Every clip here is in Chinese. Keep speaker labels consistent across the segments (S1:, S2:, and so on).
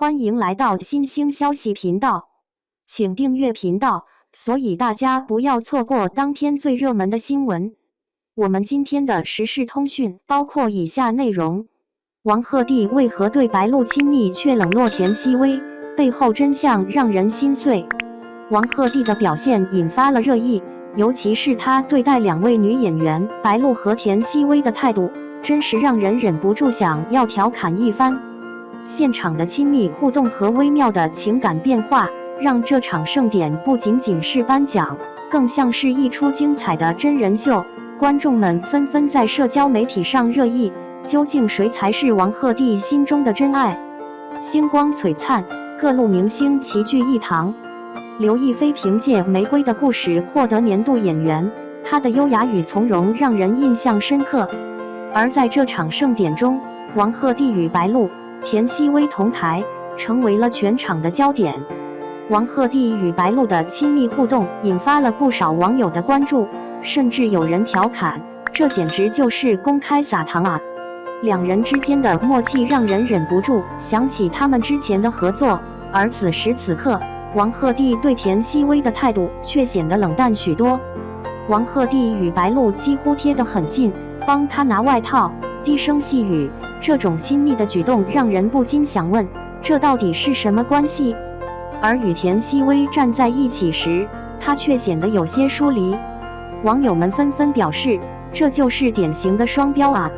S1: 欢迎来到新兴消息频道，请订阅频道，所以大家不要错过当天最热门的新闻。我们今天的时事通讯包括以下内容：王鹤棣为何对白鹿亲密却冷落田曦薇？背后真相让人心碎。王鹤棣的表现引发了热议，尤其是他对待两位女演员白鹿和田曦薇的态度，真是让人忍不住想要调侃一番。现场的亲密互动和微妙的情感变化，让这场盛典不仅仅是颁奖，更像是一出精彩的真人秀。观众们纷纷在社交媒体上热议，究竟谁才是王鹤棣心中的真爱？星光璀璨，各路明星齐聚一堂。刘亦菲凭借《玫瑰的故事》获得年度演员，她的优雅与从容让人印象深刻。而在这场盛典中，王鹤棣与白鹿、田曦薇同台，成为了全场的焦点。王鹤棣与白鹿的亲密互动引发了不少网友的关注，甚至有人调侃，这简直就是公开撒糖啊！两人之间的默契让人忍不住想起他们之前的合作，而此时此刻，王鹤棣对田曦薇的态度却显得冷淡许多。王鹤棣与白鹿几乎贴得很近，帮他拿外套，低声细语，这种亲密的举动让人不禁想问，这到底是什么关系？而与田曦薇站在一起时，他却显得有些疏离。网友们纷纷表示，这就是典型的双标啊！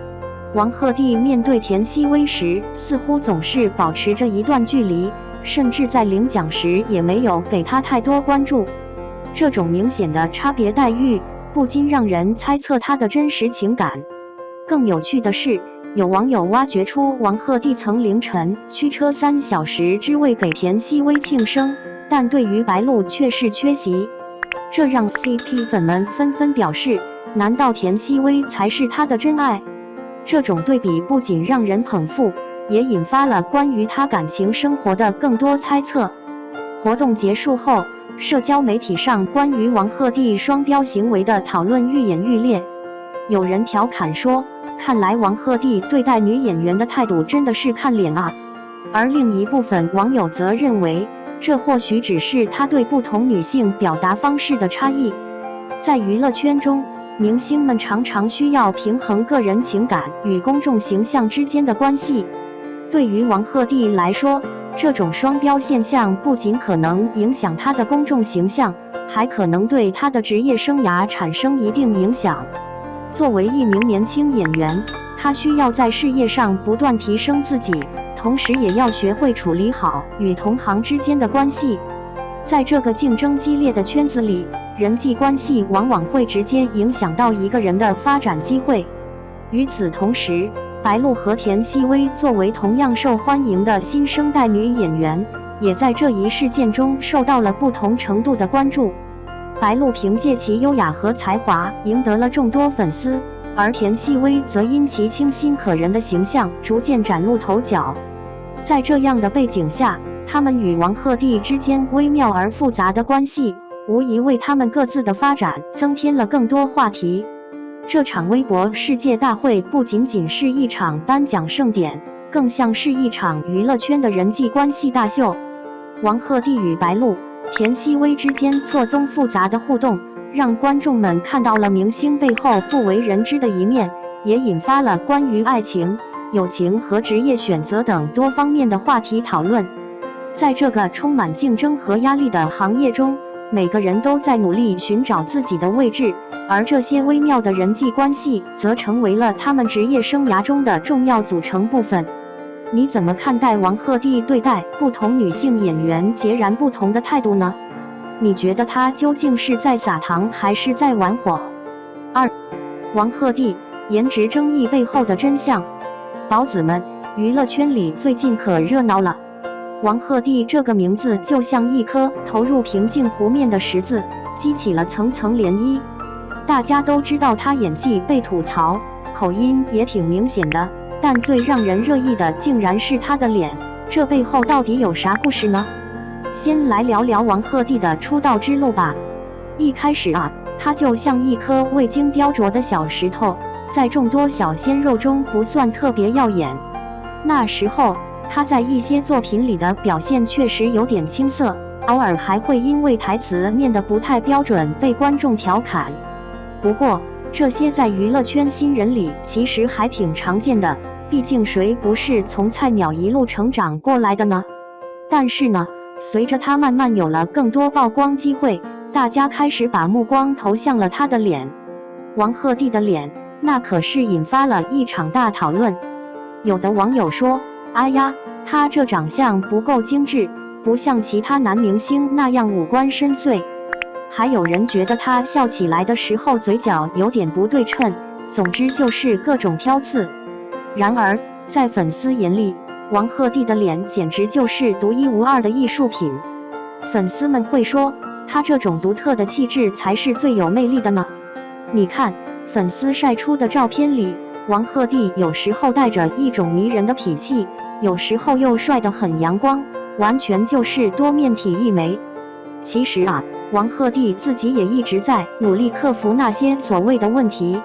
S1: 王鹤棣面对田曦薇时，似乎总是保持着一段距离，甚至在领奖时也没有给他太多关注。这种明显的差别待遇，不禁让人猜测他的真实情感。更有趣的是，有网友挖掘出王鹤棣曾凌晨驱车3小时只为给田曦薇庆生，但对于白鹿却是缺席。这让 CP 粉们纷纷表示，难道田曦薇才是他的真爱？这种对比不仅让人捧腹，也引发了关于他感情生活的更多猜测。活动结束后，社交媒体上关于王鹤棣双标行为的讨论愈演愈烈。有人调侃说，看来王鹤棣对待女演员的态度真的是看脸啊。而另一部分网友则认为，这或许只是他对不同女性表达方式的差异。在娱乐圈中，明星们常常需要平衡个人情感与公众形象之间的关系。对于王鹤棣来说，这种双标现象不仅可能影响他的公众形象，还可能对他的职业生涯产生一定影响。作为一名年轻演员，他需要在事业上不断提升自己，同时也要学会处理好与同行之间的关系。在这个竞争激烈的圈子里，人际关系往往会直接影响到一个人的发展机会。与此同时，白鹿和田曦薇作为同样受欢迎的新生代女演员，也在这一事件中受到了不同程度的关注。白鹿凭借其优雅和才华赢得了众多粉丝，而田曦薇则因其清新可人的形象逐渐崭露头角。在这样的背景下，他们与王鹤棣之间微妙而复杂的关系，无疑为他们各自的发展增添了更多话题。这场微博世界大会不仅仅是一场颁奖盛典，更像是一场娱乐圈的人际关系大秀。王鹤棣与白鹿、田曦薇之间错综复杂的互动，让观众们看到了明星背后不为人知的一面，也引发了关于爱情、友情和职业选择等多方面的话题讨论。在这个充满竞争和压力的行业中，每个人都在努力寻找自己的位置，而这些微妙的人际关系则成为了他们职业生涯中的重要组成部分。你怎么看待王鹤棣对待不同女性演员截然不同的态度呢？你觉得他究竟是在撒糖还是在玩火？2. 王鹤棣颜值争议背后的真相。宝子们，娱乐圈里最近可热闹了。王鹤棣这个名字就像一颗投入平静湖面的石子，激起了层层涟漪。大家都知道他演技被吐槽，口音也挺明显的，但最让人热议的竟然是他的脸，这背后到底有啥故事呢？先来聊聊王鹤棣的出道之路吧。一开始啊，他就像一颗未经雕琢的小石头，在众多小鲜肉中不算特别耀眼。那时候他在一些作品里的表现确实有点青涩，偶尔还会因为台词念得不太标准被观众调侃。不过，这些在娱乐圈新人里其实还挺常见的，毕竟谁不是从菜鸟一路成长过来的呢？但是呢，随着他慢慢有了更多曝光机会，大家开始把目光投向了他的脸。王鹤棣的脸，那可是引发了一场大讨论。有的网友说，哎呀，他这长相不够精致，不像其他男明星那样五官深邃。还有人觉得他笑起来的时候嘴角有点不对称，总之就是各种挑刺。然而，在粉丝眼里，王鹤棣的脸简直就是独一无二的艺术品。粉丝们会说，他这种独特的气质才是最有魅力的呢。你看，粉丝晒出的照片里，王鹤棣有时候带着一种迷人的痞气，有时候又帅得很阳光，完全就是多面体一枚。其实啊，王鹤棣自己也一直在努力克服那些所谓的问题。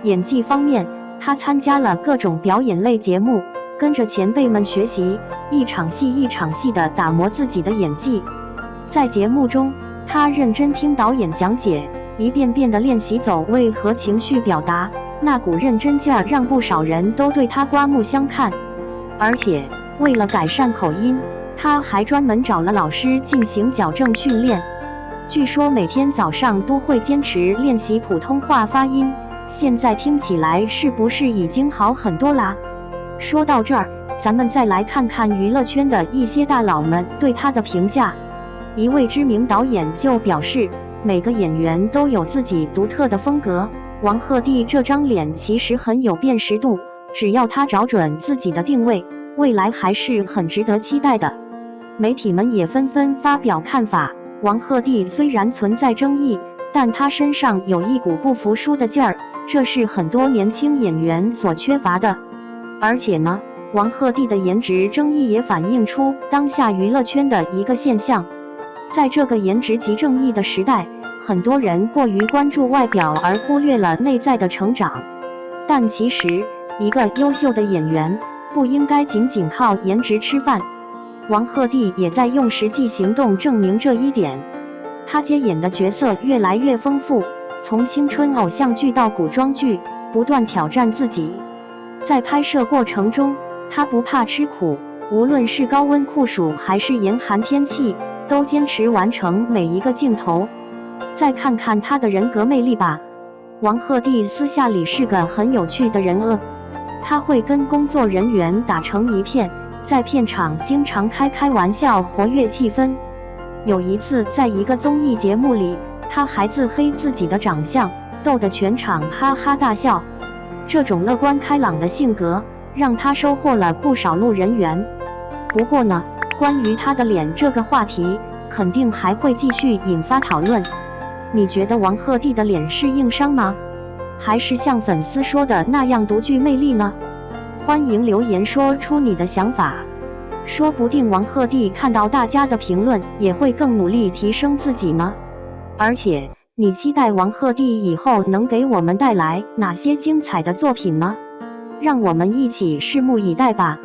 S1: 演技方面，他参加了各种表演类节目，跟着前辈们学习，一场戏一场戏地打磨自己的演技。在节目中，他认真听导演讲解，一遍遍地练习走位和情绪表达，那股认真劲儿让不少人都对他刮目相看。而且，为了改善口音，他还专门找了老师进行矫正训练。据说每天早上都会坚持练习普通话发音，现在听起来是不是已经好很多啦？说到这儿，咱们再来看看娱乐圈的一些大佬们对他的评价。一位知名导演就表示，每个演员都有自己独特的风格，王鹤棣这张脸其实很有辨识度，只要他找准自己的定位，未来还是很值得期待的。媒体们也纷纷发表看法，王鹤棣虽然存在争议，但他身上有一股不服输的劲儿，这是很多年轻演员所缺乏的。而且呢，王鹤棣的颜值争议也反映出当下娱乐圈的一个现象。在这个颜值即正义的时代，很多人过于关注外表而忽略了内在的成长。但其实，一个优秀的演员不应该仅仅靠颜值吃饭。王鹤棣也在用实际行动证明这一点。他接演的角色越来越丰富，从青春偶像剧到古装剧，不断挑战自己。在拍摄过程中，他不怕吃苦，无论是高温酷暑还是严寒天气，都坚持完成每一个镜头。再看看他的人格魅力吧。王鹤棣私下里是个很有趣的人他会跟工作人员打成一片，在片场经常开玩笑，活跃气氛。有一次在一个综艺节目里，他还自黑自己的长相，逗得全场哈哈大笑。这种乐观开朗的性格，让他收获了不少路人缘。不过呢，关于他的脸这个话题，肯定还会继续引发讨论。你觉得王鹤棣的脸是硬伤吗？还是像粉丝说的那样独具魅力呢？欢迎留言说出你的想法。说不定王鹤棣看到大家的评论，也会更努力提升自己呢。而且，你期待王鹤棣以后能给我们带来哪些精彩的作品呢？让我们一起拭目以待吧。